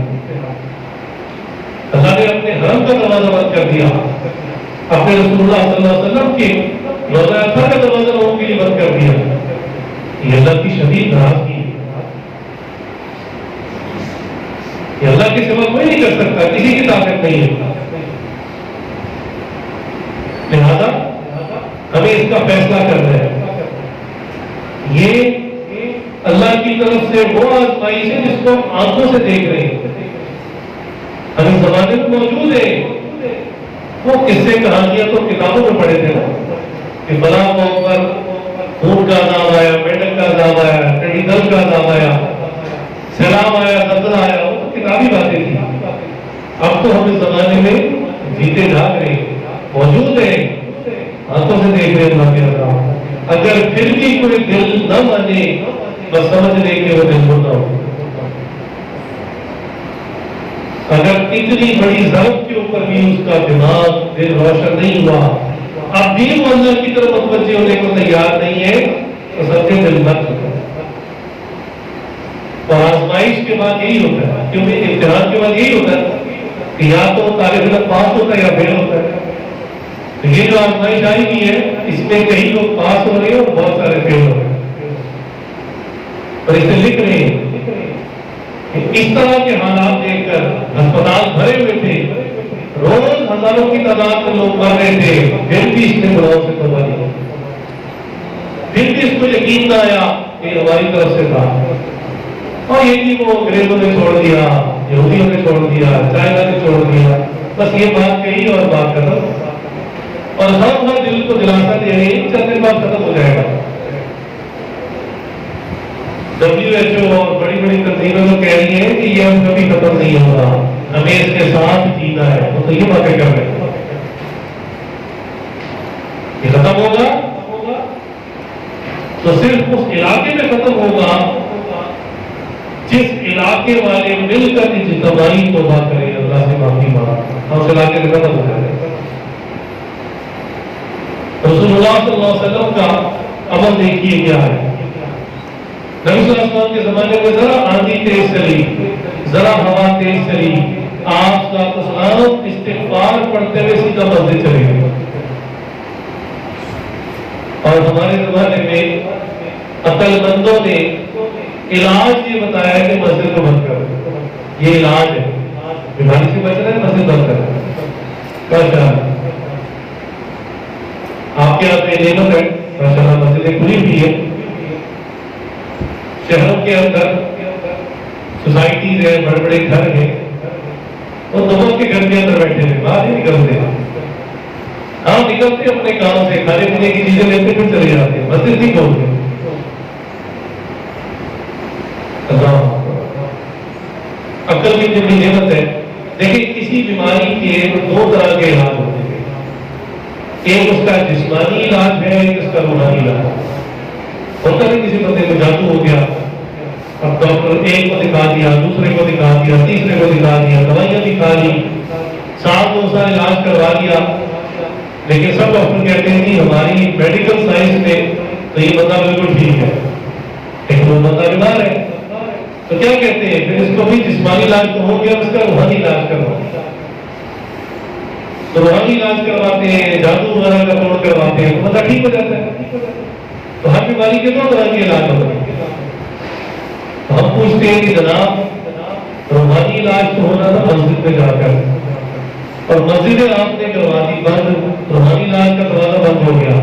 اللہ نے اپنے حرم کا دروازہ بند کر دیا، اپنے رسول اللہ صلی اللہ علیہ وسلم کے روضہ اطہر کا دروازہ لوگوں کے لیے بند کر دیا۔ یہ اللہ کی شدید ناراضگی ہے۔ یہ اللہ کے سوا کوئی نہیں کر سکتا، کسی کی طاقت نہیں ہے. لہذا ہمیں اس کا فیصلہ کرنا ہے. یہ اللہ کی طرف سے وہ آزمائش ہے جس کو ہم آنکھوں سے دیکھ رہے ہیں، ہم اس زمانے میں موجود ہے. وہ قصے کہانیاں تو کتابوں میں پڑھے تھے نا، کہ بلا قوم پر اونٹ کا عذاب آیا، میڈک کا عذاب آیا، ٹڈی دل کا عذاب آیا، سیلاب آیا، زلزلہ آیا. وہ تو کتابی باتیں تھی. اب تو ہم اس زمانے میں جیتے جاگ رہے ہیں، موجود ہے، آنکھوں سے دیکھ رہے ہیں اللہ کے عذاب. اگر پھر بھی کوئی دل نہ مانے بس سمجھ لے کہ وہ دل ہوتا ہو. اگر اتنی بڑی ضرورت کے اوپر بھی اس کا دماغ دل روشن نہیں ہوا، اب بھی وہ اللہ کی طرف متوجہ ہونے کو تیار نہیں ہے، تو سمجھے دل مت ہوتا ہے. اور آزمائش کے بعد یہی ہوتا ہے، کیونکہ امتحان کے بعد یہی ہوتا ہے کہ یا تو طالب علم پاس ہوتا ہے یا فیل ہوتا ہے. تو یہ جو آزمائش آئی ہوئی ہے اس میں کئی لوگ پاس ہو رہے ہیں اور بہت سارے فیل ہو رہے ہیں. اور اسے لکھ رہے ہیں کہ اس طرح کے حالات دیکھ کر ہسپتال بھرے ہوئے تھے، روز ہزاروں کی تعداد میں لوگ مر رہے تھے، پھر بھی اس نے گناہوں سے توبہ نہیں، پھر بھی اس کو یقین نہ آیا کہ ہماری طرف سے تھا. اور یہ بھی وہ انگریزوں نے چھوڑ دیا، یہودیوں نے چھوڑ دیا، چائنا نے چھوڑ دیا، بس یہ بات کہی اور بات ختم. اور ہم ہر دل کو دلاسا دے رہے ہیں چند دن بعد ختم ہو جائے گا. WHO اور بڑی بڑی تنظیمیں تو کہہ رہی ہیں کہ یہ ہم کبھی ختم نہیں ہوگا، ہمیں اس کے ساتھ جینا ہے. وہ تو یہ باتیں کر رہے ہیں. یہ ختم ہوگا تو صرف اس علاقے میں ختم ہوگا جس علاقے والے مل کر اجتماعی توبہ کریں، اللہ سے معافی مانگیں. ہم اس علاقے میں ختم ہو جائیں گے. رسول اللہ صلی اللہ علیہ وسلم کا عمل دیکھیے کیا ہے. نبی صلی اللہ علیہ وسلم کے زمانے میں ذرا آندھی تیز چلی، ذرا ہوا تیز چلی، آپ صلی اللہ علیہ وسلم استغفار پڑھتے ہوئے سیدھا مسجد چلے گئے. اور ہمارے زمانے میں عقل مندوں نے علاج یہ بتایا ہے کہ مسجد کو بند کرو. یہ علاج ہے، بیماری سے بچنا ہے، مسجد بند کرو. آپ کے یہاں پہ نعمت ہے، ماشاءاللہ مسجدیں کھلی ہوئی ہے. شہروں کے اندر سوسائٹیز ہیں، بڑے بڑے گھر ہیں، وہ دونوں کے گھر کے اندر بیٹھے ہیں، باہر نہیں نکلتے. ہاں نکلتے اپنے کام سے، کھانے پینے کی چیزیں لیتے پھر چلے جاتے ہیں، مسجد نہیں کھولتے. عقل کی جتنی نعمت ہے. دیکھیں کسی بیماری کے دو طرح کے علاج ہوتے ہیں، ایک اس کا جسمانی علاج ہے، ایک اس کا روحانی علاج ہے. ہوتا نہیں کسی بندے کو جادو ہو گیا، اب ڈاکٹر ایک کو دکھا دیا، دوسرے کو دکھا دیا، تیسرے کو دکھا دیا، دوائیاں دکھا لی، ساتھ میں اس کا علاج کروا دیا، لیکن سب ڈاکٹر کہتے ہیں کہ ہماری میڈیکل سائنس میں تو یہ بندہ بالکل ٹھیک ہے، لیکن وہ بندہ بیمار ہے. تو کیا کہتے ہیں پھر اس کو بھی جسمانی علاج تو ہو گیا، اس کا روحانی علاج کروا. تو روحانی علاج کرواتے ہیں، جادو وغیرہ کا توڑ کرواتے ہیں، تو بندہ ٹھیک ہو جاتا ہے. تو ہر بیماری کے دو طرح کے علاج ہوتے ہیں. تو ہم پوچھتے ہیں کہ جناب روحانی علاج تو ہونا تھا مسجد میں جا کر، اور مسجدیں آپ نے کروا دی بند، روحانی علاج کا دروازہ بند ہو گیا.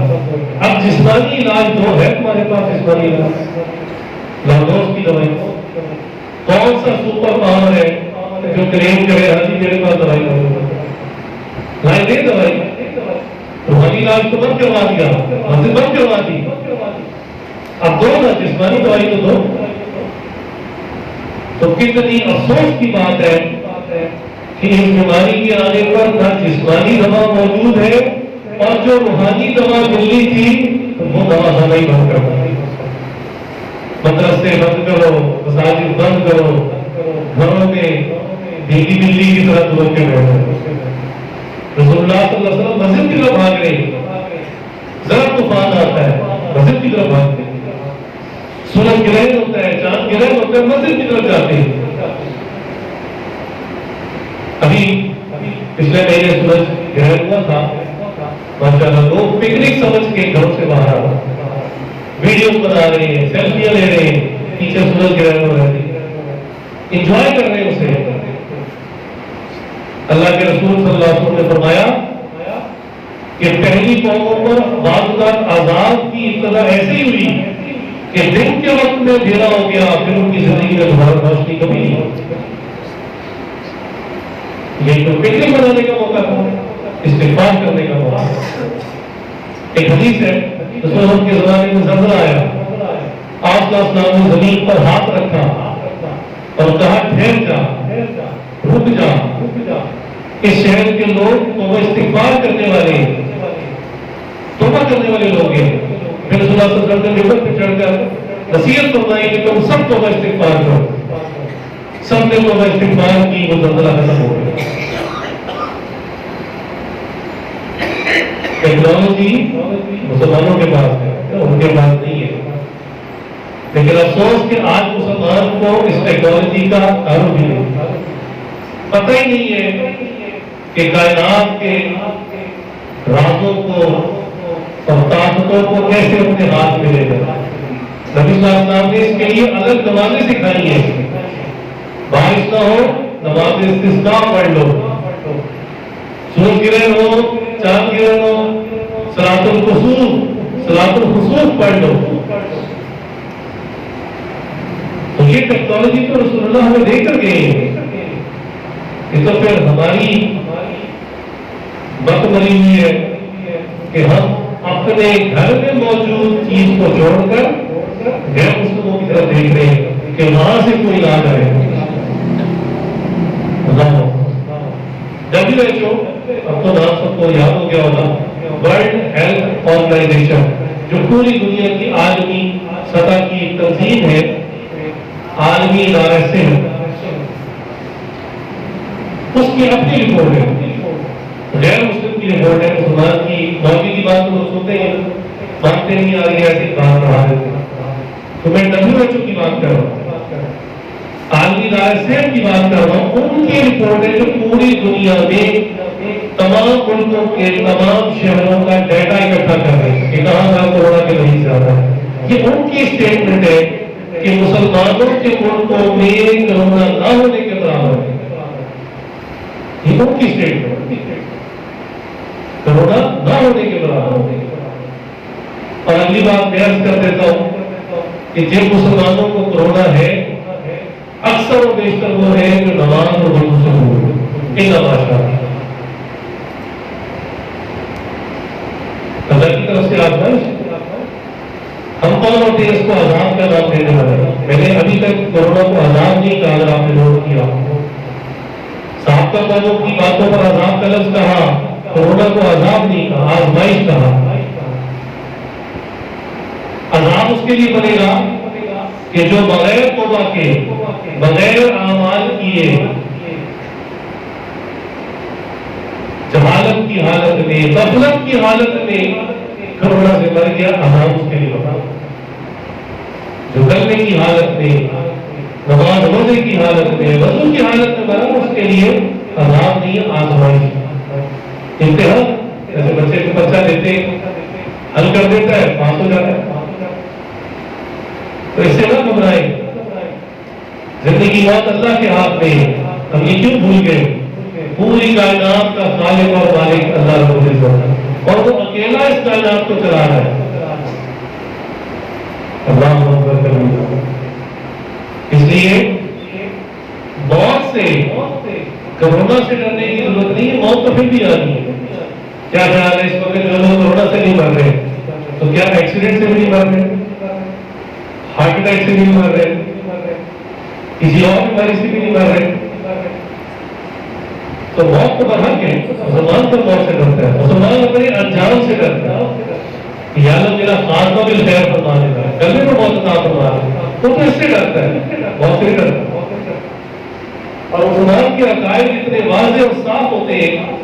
اب جسمانی علاج دو ہے تمہارے پاس. جسمانی علاج لاہور کی دوائی، کون سا سپر پاور ہے جو کلیم کرے ہر چیز میرے پاس دوائی لائے دے دوائی. روحانی علاج تو بند کروا دیا، مسجد بند کروا دی. اب دو نا جسمانی دوائی تو دو. تو کتنی افسوس کی بات ہے کہ اس بیماری کے آنے پر نہ جسمانی دوا موجود ہے، اور جو روحانی دوا ملنی تھی تو وہ دوا ہمیں ہی بند کر دی. مدرسے بند کرو، مساجد بند کرو، گھروں میں بھیگی بلی کی طرح دور کے بیٹھو. رسول اللہ صلی اللہ علیہ وسلم مسجد کی طرف بھاگ رہے. ذرا طوفان آتا ہے مسجد کی طرف بھاگتے ہیں، سورج گرہن ہوتا ہے، چاند گرہن ہوتا ہے، مسجد کی طرف جاتے ہیں. ابھی پچھلے مہینے سورج گرہن ہوا تھا، ماشاءاللہ لوگ پکنک سمجھ کے گھروں سے باہر آ رہے، ویڈیو بنا رہے ہیں، سیلفیاں لے رہے ہیں، پیچھے سورج گرہن ہو رہے ہیں، انجوائے کر رہے ہیں اسے. نے فرمایا کہ پہلی قوموں پر واردات آزاد کی ابتدا ایسے ہی ہوئی کہ دن کے وقت میں اندھیرا ہو گیا، پھر ان کی زندگی میں دوبارہ روشنی کبھی نہیں ہوئی۔ یہ تو پکنک بنانے کا موقع تھا، استغفار کرنے کا موقع۔ ایک حدیث ہے اس میں ان کے زمانے میں زلزلہ آیا، آپ کا اسلام نے زمین پر ہاتھ رکھا اور کہا ٹھہر جا، رک جا، اس شہر کے لوگ توبہ استغفار کرنے والے، توبہ کرنے والے لوگ ہیں۔ پھر رسول اللہ صلی اللہ علیہ وسلم نے ممبر پہ چڑھ کر نصیحت فرمائی کہ تم سب توبہ استغفار کرو۔ سب نے توبہ استغفار کی، وہ زلزلہ ختم ہو گیا۔ ٹیکنالوجی مسلمانوں کے پاس ہے، ان کے پاس نہیں ہے، لیکن افسوس کہ آج مسلمان کو اس ٹیکنالوجی کا تعارف بھی نہیں، پتہ ہی نہیں ہے کہ کائنات کے رازوں کو اور طاقتوں کو کیسے اپنے ہاتھ میں لے لے۔ نبی صلی اللہ علیہ وسلم نے اس کے لیے الگ نمازیں سکھائی ہیں، بارش نہ ہو نماز استسقاء پڑھ لو، سورج گرہن ہو، چاند گرہن ہو، صلاۃ الخسوف پڑھ لو۔ تو یہ ٹیکنالوجی تو رسول اللہ ہمیں دے کر گئے ہیں، یہ تو پھر ہماری مت مری ہوئی ہے کہ ہم اپنے گھر میں موجود چیز کو چھوڑ کر غیر مسلموں کی طرف دیکھ رہے ہیں کہ وہاں سے کوئی نہ جائے۔ WHO، اب تو نام سب کو یاد ہو گیا ہوگا، ورلڈ ہیلتھ آرگنائزیشن، جو پوری دنیا کی عالمی سطح کی ایک تنظیم ہے، عالمی ادارہ صحت، اس کی اپنی رپورٹ ہے، غیر مسلم کی رپورٹ ہے، مسلمان کی موجودگی کی بات تو لوگ سنتے ہیں، مانتے نہیں آ رہی ہے، ایسی بات بڑھا دیتے ہیں۔ تو میں WHO کی بات کر رہا ہوں، عالمی ادارہ صحت کی بات کر رہا ہوں، ان کی رپورٹ ہے جو پوری دنیا میں تمام ملکوں کے تمام شہروں کا ڈیٹا اکٹھا کر رہے ہیں کہ کہاں کہاں کورونا کے مریض زیادہ ہے۔ یہ ان کی اسٹیٹمنٹ ہے کہ مسلمانوں کے ملکوں میں کورونا نہ ہونے کے برابر ہے، یہ ان کی اسٹیٹمنٹ، کورونا نہ ہونے کے برابر ہے۔ اور اگلی بات میں عرض کر دیتا ہوں کہ جن مسلمانوں کو کورونا ہے اکثر و بیشتر وہ ہے جو نماز اور وضو سے ہوئے ان نمازہ اللہ کی طرف سے آزمائش۔ ہم کون ہوتے ہیں اس کو عذاب کا نام دینے والے؟ میں نے ابھی تک کورونا کو عذاب نہیں کہا، اگر آپ نے نوٹ کیا، صحابہ قوموں کی باتوں پر عذاب کا لفظ کہا، کورونا کو عذاب نہیں کہا، آزمائش کہا۔ عذاب اس کے لیے بنے گا کہ جو بغیر توبہ کے، بغیر اعمال کیے، جہالت کی حالت میں، غفلت کی حالت میں کورونا سے مر گیا، عذاب اس کے لیے بتا۔ جو کرنے کی حالت میں، نماز روزے کی حالت میں، وضو کی حالت میں مرا، اس کے لیے عذاب نہیں، آزمائش، امتحان۔ جیسے بچے کو بچہ دیتے حل کر دیتا ہے، پاس ہو جاتا ہے، تو اس سے نہ گھبرائیں۔ زندگی موت اللہ کے ہاتھ میں ہے، ہم یہ کیوں بھول گئے؟ پوری کائنات کا خالق اور مالک اللہ رب العزت ہے، اور وہ اکیلا اس کائنات کو چلا رہا ہے۔ اللہ اکبر کبیرہ۔ اس لیے موت سے، کورونا سے ڈرنے کی ضرورت نہیں ہے، موت تو پھر بھی آنی ہے۔ کیا خیال ہے اس وقت جو لوگ کورونا سے نہیں مر رہے تو کیا ایکسیڈنٹ سے بھی نہیں مر رہے، ہارٹ اٹیک سے بھی نہیں مر رہے، کسی اور بیماری سے بھی نہیں مر رہے؟ تو موت تو برحق ہے، مسلمان تو موت سے ڈرتا ہے، مسلمان اپنے انجام سے ڈرتا ہے، یا اللہ میرا خاتمہ بالخیر فرما دیتا ہے، کل میں موت عطا فرما دیتا ہے، تو اس سے ڈرتا ہے، موت سے ڈرتا ہے۔ اور مسلمان کے عقائد اتنے واضح اور صاف ہوتے ہیں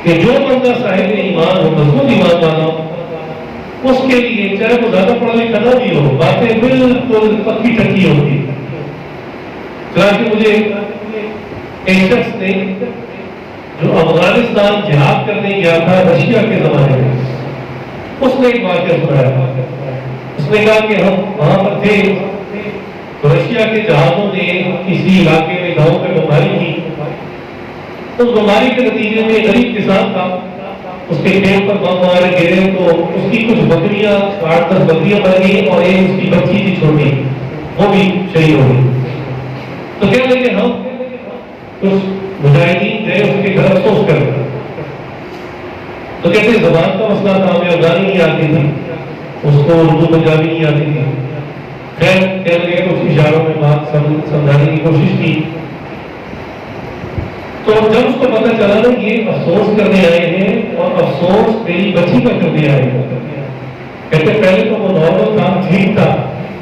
کہ جو بندہ صاحب ایمان ہو، مضبوط ایمان والا ہو، اس کے لیے چاہے وہ زیادہ پڑھا لکھا نہ بھی ہو، باتیں بالکل پکی ٹکی ہوتی۔ چنانچہ مجھے ایک شخص نے جو افغانستان جہاد کرنے گیا تھا رشیا کے زمانے میں، اس نے ایک واقعہ سنایا۔ اس نے کہا کہ ہم وہاں پر تھے تو رشیا کے جہازوں نے کسی علاقے میں گاؤں میں بمباری کی، اس بیماری کے نتیجے میں غریب کسان تھا، اس کے کھیت پر بم مارے گرے تو اس کی کچھ بکریاں 8-10 بکریاں مر گئی اور ایک اس کی بچی تھی چھوٹی، وہ بھی شہید ہو گئی۔ تو کیا لگے ہم کچھ مجاہدین گئے اس کے گھر افسوس کر گئے، تو کہتے زبان کا مسئلہ تھا، ہمیں افغانی نہیں آتی تھی، اس کو اردو پنجابی نہیں آتی تھی، خیر کہنے لگے کچھ اشاروں میں بات سمجھانے کی کوشش کی۔ تو جب اس کو پتہ چلا نا یہ افسوس کرنے آئے ہیں اور افسوس میری بچی کا کرنے آئے ہیں، کہتے پہلے تو وہ نارمل تھا، ٹھیک تھا،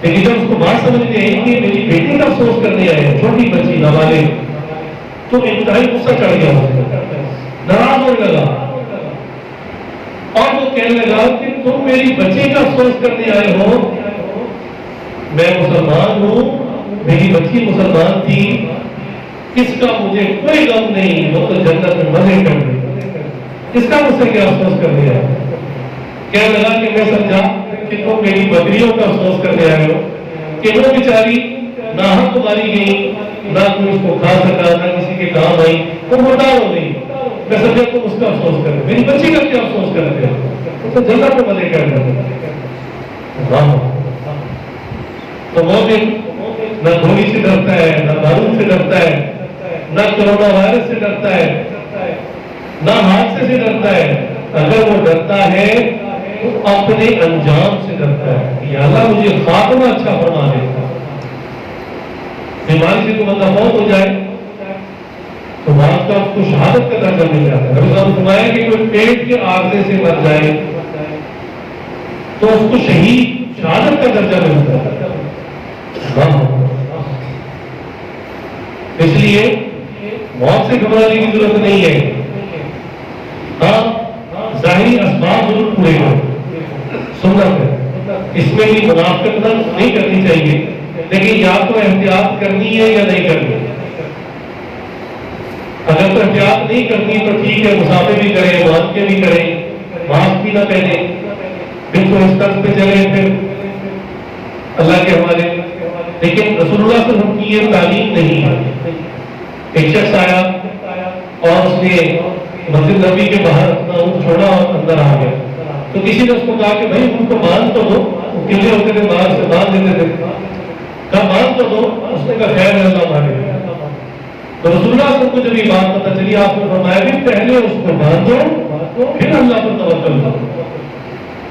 لیکن جب اس کو بات سمجھ میں آئی کہ میری بیٹی کا افسوس کرنے آئے ہیں، چھوٹی بچی نابالغ، تو انتہائی غصہ چڑھ گیا، ناراض ہونے لگا اور وہ کہنے لگا کہ تم میری بچی کا افسوس کرنے آئے ہو، میں مسلمان ہوں، میری بچی مسلمان تھی، اس کا مجھے کوئی غم نہیں، وہ تو جنت میں مزے کر رہی، اس کا مجھ سے کیا افسوس کرنے آئے؟ کہنے لگا کہ میں سمجھا کہ تم میری بکریوں کا افسوس کرنے آئے ہو کہ وہ بیچاری ناحق ماری گئی، نہ کوئی اس کو کھا سکا، نہ کسی کے کام آئی، وہ مردار ہو گئی، میں سمجھا تم اس کا افسوس کر رہے، میری بچی کا کیا افسوس کرتے ہو، تو جنت میں مزے کر رہے۔ تو مومن نہ گولی سے ڈرتا ہے، نہ بارود سے ڈرتا ہے، نہ کرونا وائرس سے ڈرتا ہے، نہ حادثے سے ڈرتا ہے، اگر وہ ڈرتا ہے تو اپنے انجام سے ڈرتا ہے، یا اللہ مجھے خاتمہ اچھا فرما دے۔ بیماری سے تو بندہ موت ہو جائے تو بعد کا اس کو شہادت کا درجہ مل جاتا ہے۔ نبی صلی اللہ علیہ وسلم نے فرمایا کہ کوئی پیٹ کے عارضے سے مر جائے تو اس کو شہید شہادت کا درجہ ملتا ہے۔ اس لیے موت سے گھبرانے کی ضرورت نہیں ہے، ہاں ظاہری اسباب ضرور پورے کرو، سنت ہے، اس میں بھی منافقت نہیں کرنی چاہیے، لیکن یا تو احتیاط کرنی ہے یا نہیں کرنی۔ اگر تو احتیاط نہیں کرنی تو ٹھیک ہے، مسافر بھی کریں، مان کے بھی کریں، ماسک بھی نہ پہنے، بالکل اس طرح پہ چلے پھر اللہ کے حوالے۔ لیکن رسول اللہ صلی اللہ علیہ وسلم کی یہ تعلیم نہیں ہے۔ ایک شخص آیا اور اس نے مسجد نبی کے باہر اپنا اونٹ چھوڑا اور اندر آ گیا، تو کسی نے اس کو کہا کہ بھائی ان کو باندھ تو دو، وہ قلعے ہوتے تھے باہر سے باندھ دیتے تھے، کہا باندھ تو دو، اس نے کہا خیر ہے اللہ مانے۔ تو رسول اللہ صلی اللہ علیہ وسلم کو جب یہ بات پتہ چلی، آپ نے فرمایا کہ پہلے اس کو باندھو پھر اللہ پر توکل کرو۔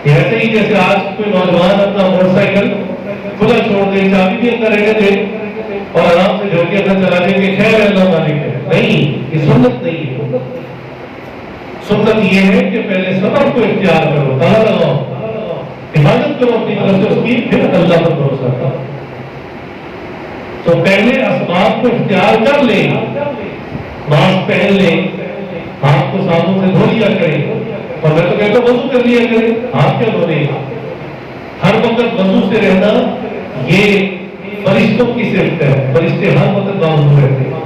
ایسے ہی جیسے آج کوئی نوجوان اپنا موٹر سائیکل کھلا چھوڑ دے، چابی بھی اندر رہنے دے اور آرام سے جھوکے اندر چلا دیں کہ خیر اللہ مالک ہے، نہیں، یہ سنت نہیں ہے۔ سنت یہ ہے کہ پہلے سبب کو اختیار کرو، تالا لگاؤ، حفاظت کرو اپنی طرف سے اس کی، پھر اللہ پر بھروسہ کرو۔ تو پہلے اسباب کو اختیار کر لیں، ماسک پہن لیں، ہاتھ کو صابن سے دھو لیا کریں، اور میں تو کہتا ہوں وضو کر لیا کریں، ہاتھ کیا دھونے، ہر وقت وضو سے رہنا یہ فرشتوں کی صفت ہے، فرشتے ہر وقت باوضو رہتے ہیں،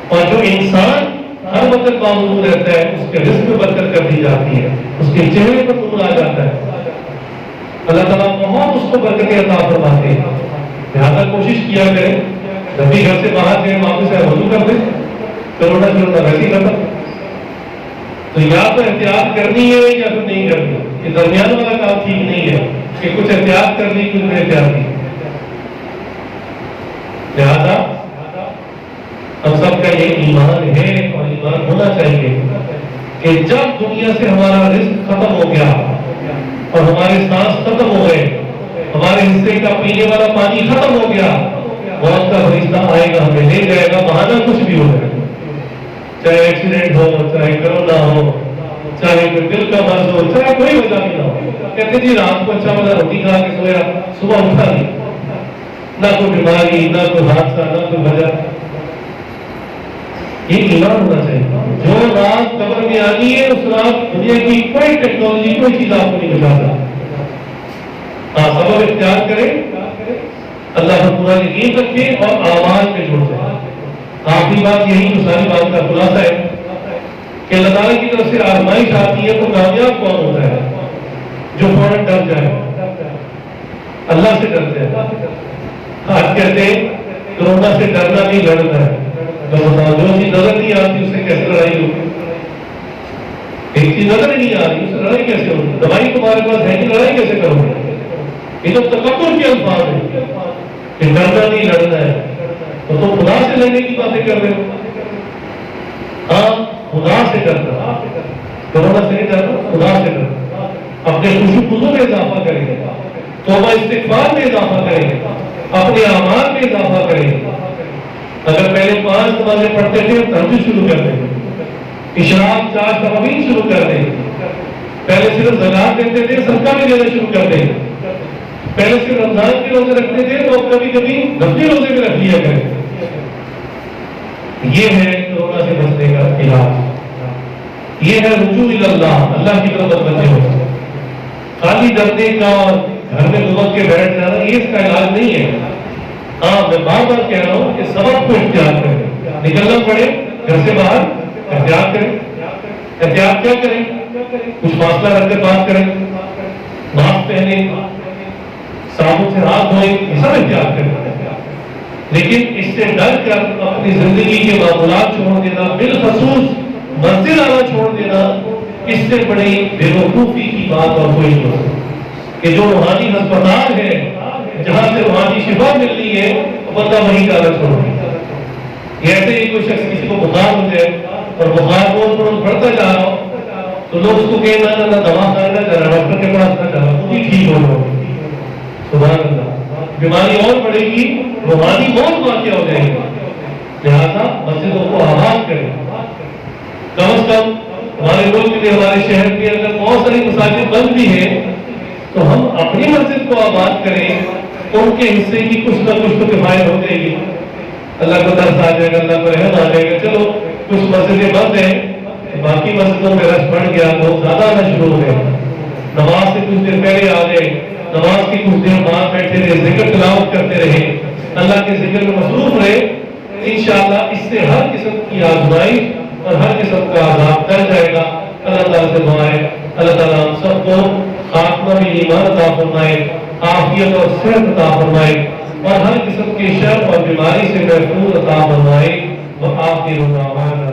اور جو انسان ہر وقت باوضو رہتا ہے اس کے رزق میں برکت کر دی جاتی ہے، اس کے چہرے پر نور آ جاتا ہے، اللہ تعالیٰ بہت اس کو برکتیں عطا فرماتے ہیں۔ لہٰذا کوشش کیا کریں جب بھی گھر سے باہر جائیں واپس آئے وضو کر دیں، کرونا ویسے ہی ختم۔ تو یا تو احتیاط کرنی ہے یا پھر نہیں کرنی، یہ درمیان والا کام ٹھیک نہیں ہے کہ کچھ احتیاط کر لی کچھ بے احتیاط کی۔ لہذا ہم سب کا یہ ایمان ہے اور ایمان ہونا چاہیے کہ جب دنیا سے ہمارا رزق ختم ہو گیا اور ہمارے سانس ختم ہو گئے، ہمارے حصے کا پینے والا پانی ختم ہو گیا، موت کا فرشتہ آئے گا، ہمیں لے جائے گا، بہانہ کچھ بھی ہو جائے، چاہے ایکسیڈنٹ ہو، چاہے کرونا ہو، چاہے کوئی دل کا مرض ہو، چاہے کوئی وجہ بھی نہ ہو۔ کہتے جی رات کو اچھا والا روٹی کھا کے سویا، صبح اٹھا نہیں، نہ کوئی بیماری، نہ کوئی حادثہ، نہ کوئی وجہ۔ یہ ایمان ہونا چاہیے، جو رات قبر میں آنی ہے اس رات دنیا کی کوئی ٹیکنالوجی کوئی چیز آپ کو نہیں بچاتا۔ ہاں سبب اختیار کریں، اللہ پر پورا یقین رکھیں اور اعمال میں جڑ جائیں۔ آخری بات یہی جو ساری بات کا خلاصہ ہے کہ اللہ تعالیٰ کی طرف سے آزمائش آتی ہے تو کامیاب کون ہوتا ہے؟ جو فوراً ڈر جائے، اللہ سے ڈرتے ہیں۔ آج کہتے ہیں کرونا سے ڈرنا نہیں لڑنا ہے، تو بتاؤ جو چیز نظر نہیں آتی اس سے کیسے لڑائی ہوگی؟ ایک چیز نظر ہی نہیں آ رہی اس سے لڑائی کیسے ہوگی؟ دوائی تمہارے پاس ہے کہ لڑائی کیسے کرو گے؟ یہ تو تکبر کے الفاظ ہیں کہ ڈرنا نہیں لڑنا ہے. تو تم خدا سے لڑنے کی باتیں کر رہے ہو. ہاں خدا سے ڈرنا، کورونا سے نہیں ڈرنا، خدا سے ڈرنا. اپنے خشوع میں اضافہ کریں گے، توبہ استغفار میں اضافہ کریں گے، اپنے اعمال میں اضافہ کریں گے. اگر پہلے 5 نمازیں پڑھتے تھے تہجد شروع کر دیں گے، اشراق 4 تراویح شروع کر دیں گے. پہلے صرف زکات دیتے تھے، صدقہ بھی دینا شروع کر دیں گے. پہلے صرف رمضان کے روزے رکھتے تھے تو اب کبھی کبھی نفلی روزے بھی رکھ لیا کریں. یہ ہے کورونا سے بچنے کا علاج. یہ ہے رجوع اللہ، اللہ کی طرف متوجہ ہو. خالی ڈرنے کا اور گھر میں دبک کے بیٹھ جانا یہ اس کا علاج نہیں ہے. ہاں میں بار بار کہہ رہا ہوں کہ سبب کو اختیار کریں. نکلنا پڑے گھر سے باہر احتیاط کریں. احتیاط کیا کریں؟ کچھ فاصلہ رکھ کر بات کریں، ماسک پہنیں، صابن سے ہاتھ دھوئیں، یہ سب احتیاط کریں. لیکن اس سے ڈر کر اپنی زندگی کے معمولات چھوڑ دینا، بالخصوص مسجد آنا چھوڑ دینا، اس سے بڑی بے وقوفی کی بات اور کوئی نہیں. کہ جو روحانی ہسپتال ہے جہاں سے روحانی شفا مل رہی ہے بندہ وہیں جانا چھوڑ دے. یہ ایسے ہی کوئی شخص کسی کو بخار ہو جائے اور بخار روز روز بڑھتا جا رہا ہو تو لوگ اس کو کہیں نہ دوا کھانا نہ جانا، ڈاکٹر کے پاس نہ جانا، وہ بھی ٹھیک ہو رہا. سبحان اللہ. بیماری اور بڑھے گی، روحانی موت واقع ہو جائے گی. لہٰذا مسجدوں کو آباد کریں. کم از کم ہمارے ملک میں، ہمارے شہر میں اگر بہت ساری مساجد بند بھی ہیں تو ہم اپنی مسجد کو آباد کریں. ان کے حصے کی کچھ نہ کچھ تو کفایت ہو جائے گی. اللہ کو ترس آ جائے گا، اللہ کو رحم آ جائے گا. چلو کچھ مسجدیں بند ہیں، باقی مسجدوں میں رش بڑھ گیا، بہت زیادہ آنا شروع ہو گیا. نماز سے کچھ دیر پہلے آ گئے، نماز کی کچھ دیر بعد بیٹھے رہے، ذکر تلاوت کرتے رہے، اللہ کے ذکر میں مصروف رہے. انشاءاللہ اس سے ہر قسم کی آزمائش اور ہر قسم کا عذاب ٹل جائے گا. اللہ تعالیٰ سے دعا ہے اللہ تعالیٰ ہم سب کو خاتمہ میں ایمان عطا فرمائے، عافیت اور صحت عطا فرمائے، اور ہر قسم کے شر اور بیماری سے محفوظ عطا فرمائے. وآخر دعوانا